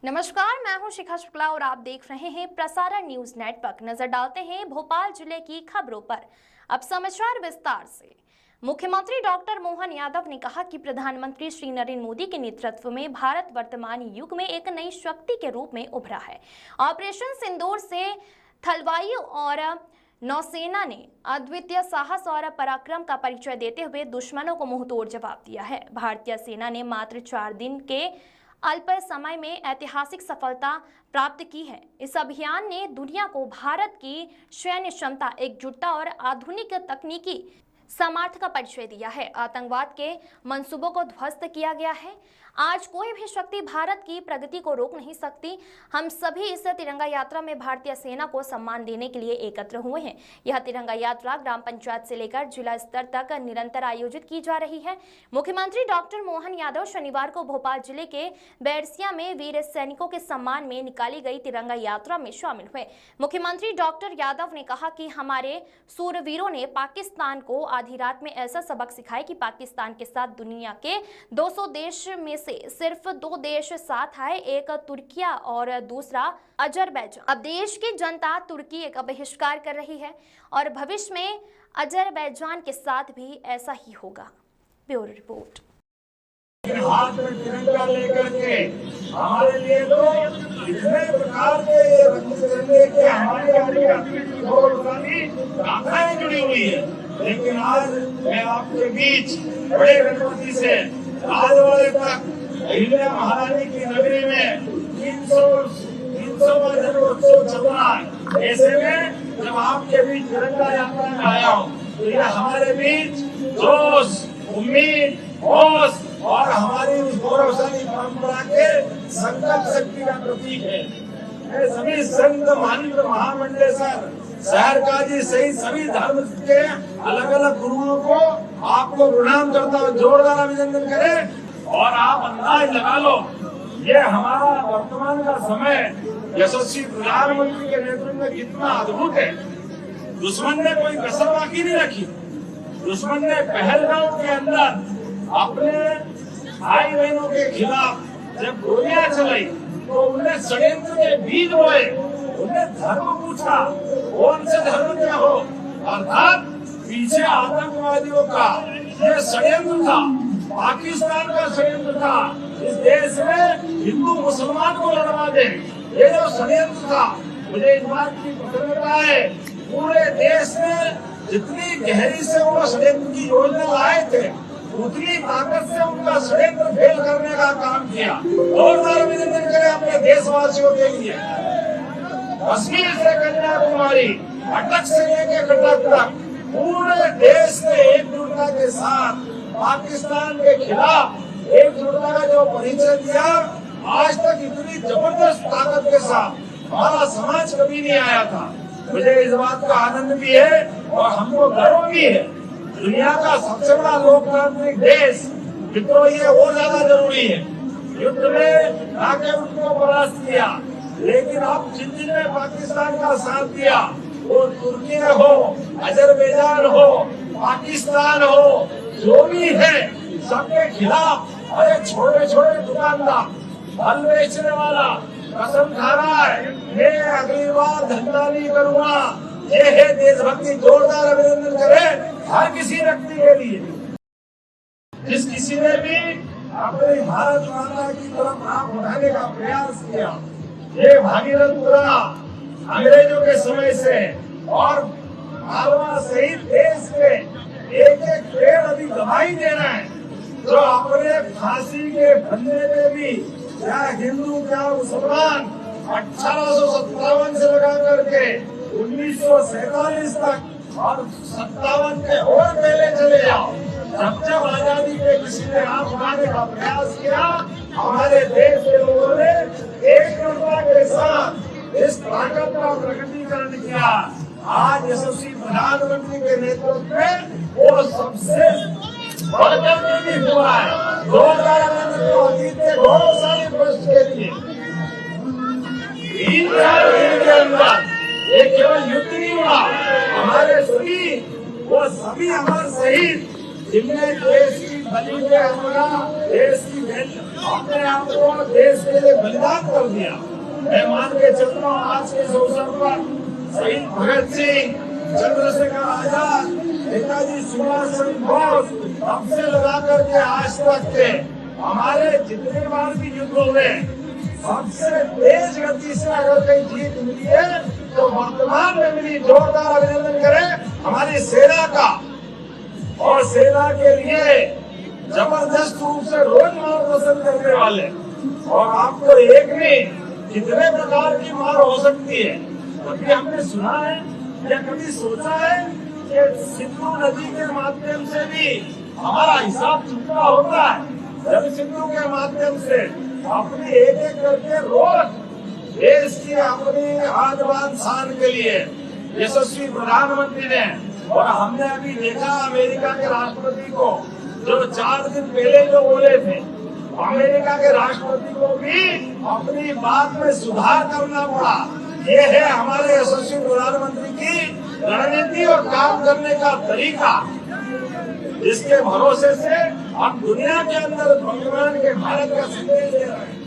नमस्कार, मैं हूं शिखा शुक्ला और आप देख रहे हैं प्रसारण न्यूज नेटवर्क। नजर डालते हैं भोपाल जिले की खबरों पर। अब समाचार विस्तार से। मुख्यमंत्री डॉक्टर मोहन यादव ने कहा कि प्रधानमंत्री श्री नरेंद्र मोदी के नेतृत्व में भारत वर्तमान युग में एक नई शक्ति के रूप में उभरा है। ऑपरेशन सिंदूर से थलवायु और नौसेना ने अद्वितीय साहस और पराक्रम का परिचय देते हुए दुश्मनों को मुंहतोड़ जवाब दिया है। भारतीय सेना ने मात्र 4 दिन के अल्प समय में ऐतिहासिक सफलता प्राप्त की है। इस अभियान ने दुनिया को भारत की सैन्य क्षमता, एकजुटता और आधुनिक तकनीकी सामर्थ्य का परिचय दिया है। आतंकवाद के मंसूबों को ध्वस्त किया गया है। आज कोई भी शक्ति भारत की प्रगति को रोक नहीं सकती। हम सभी इस तिरंगा यात्रा में भारतीय सेना को सम्मान देने के लिए एकत्र हुए हैं। यह तिरंगा यात्रा ग्राम पंचायत से लेकर जिला स्तर तक निरंतर आयोजित की जा रही है। मुख्यमंत्री डॉक्टर मोहन यादव शनिवार को भोपाल जिले के बैरसिया में वीर सैनिकों के सम्मान में निकाली गई तिरंगा यात्रा में शामिल हुए। मुख्यमंत्री डॉक्टर यादव ने कहा कि हमारे सूरवीरों ने पाकिस्तान को आधी रात में ऐसा सबक सिखाया कि पाकिस्तान के साथ दुनिया के 200 देश में से सिर्फ 2 देश साथ आए, एक तुर्किया और दूसरा अजरबैजान। अब देश की जनता तुर्की का बहिष्कार कर रही है और भविष्य में अजरबैजान के साथ भी ऐसा ही होगा। Bureau report. हाथ में तिरंगा लेकर के हमारे लिए तो इतने प्रकार के ये रंग तिरंगे के हमारे गाथाएं जुड़ी हुई है। लेकिन आज मैं आपके बीच बड़े गणपति से राजवाड़े तक अहिल्या महारानी की नगरी में 300 का जन्मोत्सव चल रहा है। ऐसे में जब आपके बीच तिरंगा यात्रा में आया हूँ तो यह हमारे बीच जोश, उम्मीद, होश और हमारी उस गौरवशाली परंपरा के संकल्प शक्ति का प्रतीक है। मैं सभी संत महानंद महामंडलेश्वर शहर काजी सहित सभी धर्म के अलग अलग गुरुओं को आपको प्रणाम करता हूँ। जोरदार अभिनंदन करें और आप अंदाज लगा लो ये हमारा वर्तमान का समय यशस्वी प्रधानमंत्री के नेतृत्व में कितना अद्भुत है। दुश्मन ने कोई कसर बाकी नहीं रखी। दुश्मन ने पहलगाम के अंदर अपने भाई बहनों के खिलाफ जब गोलियां चलाई तो उन्हें षड्यंत्र के बीज बोए। उन्हें धर्म पूछा, कौन से धर्म के हो, अर्थात पीछे आतंकवादियों का ये षड्यंत्र था, पाकिस्तान का षड्यंत्र था। इस देश में हिंदू मुसलमान को लड़वा दे, ये जो षड्यंत्र था। मुझे इस बात की प्रसन्नता है पूरे देश में जितनी गहरी से वो षड्यंत्र की योजना लाए थे उतनी ताकत से उनका षड्यंत्र फेल करने का काम किया। जोरदार अभिनंदन करें अपने देशवासियों के लिए। कश्मीर से कन्याकुमारी, अटक से लेकर कटक तक पूरे देश ने एकजुटता के साथ पाकिस्तान के खिलाफ एकजुटता का जो परिचय दिया, आज तक इतनी जबरदस्त ताकत के साथ हमारा समाज कभी नहीं आया था। मुझे इस बात का आनंद भी है और हमको गर्व भी है। दुनिया का सबसे बड़ा लोकतांत्रिक देश मित्रों, ये और ज्यादा जरूरी है। युद्ध में आके उनको परास्त किया, लेकिन अब जिन पाकिस्तान का साथ दिया, वो तुर्की हो, अजरबैजान हो, पाकिस्तान हो, जो भी है सबके खिलाफ। अरे छोटे छोटे दुकानदार, फल बेचने वाला कसम खा रहा है मैं अगली बार धंधा नहीं करूंगा। ये है देशभक्ति। जोरदार अभिनंदन करें हर किसी व्यक्ति के लिए जिस किसी ने भी अपने भारत माता की तरफ आंख उठाने का प्रयास किया। ये भागीरथपुरा अंग्रेजों के समय से और मालवा सहित देश के एक एक पेड़ अभी गवाही दे रहे हैं। जो अपने फांसी के फंदे पे भी क्या हिंदू क्या मुसलमान 1857 से लगा करके 1947 तक और 57 के और पहले चले जाओ, जब आजादी पे किसी ने आंख उठाने का प्रयास किया, हमारे देश के लोगों ने एकजुटता के साथ इस ताकत का प्रकटीकरण किया। आज यशस्वी प्रधानमंत्री के नेतृत्व में वो सबसे बढ़कर भी हुआ है। 2000 को अतीत के गौरवशाली वर्ष के लिए 3 दिन के अंदर ये केवल युद्ध नहीं हुआ। हमारे सभी अमर शहीद जिनने देश की बलि में हमारा देश की अपने आप को देश के लिए बलिदान कर दिया। किया। मैं मान के चलता हूँ आज के इस अवसर पर शहीद भगत सिंह, चंद्रशेखर आजाद, नेताजी सुभाष चंद्र बोस तब से लगा करके आज तक के हमारे जितने बार भी युद्ध हुए सबसे तेज गति से अगर कहीं जीत मिली है तो वर्तमान में मिली। जोरदार अभिनंदन करें हमारी सेना का। और सेना के लिए जबरदस्त रूप से रोज मार्गदर्शन करने वाले, और आपको एक नहीं कितने प्रकार की मार हो सकती है। कभी हमने सुना है या कभी सोचा है कि सिंधु नदी के माध्यम से भी हमारा हिसाब चुकता होता है। जल सिंधु के माध्यम से अपनी एक एक करके रोज देश की अपनी आन शान के लिए यशस्वी प्रधानमंत्री ने, और हमने अभी देखा अमेरिका के राष्ट्रपति को जो 4 दिन पहले जो बोले थे, अमेरिका के राष्ट्रपति को भी अपनी बात में सुधार करना पड़ा। ये है हमारे यशस्वी प्रधानमंत्री की रणनीति और काम करने का तरीका, जिसके भरोसे से हम दुनिया के अंदर भगवान के भारत का संदेश दे रहे हैं।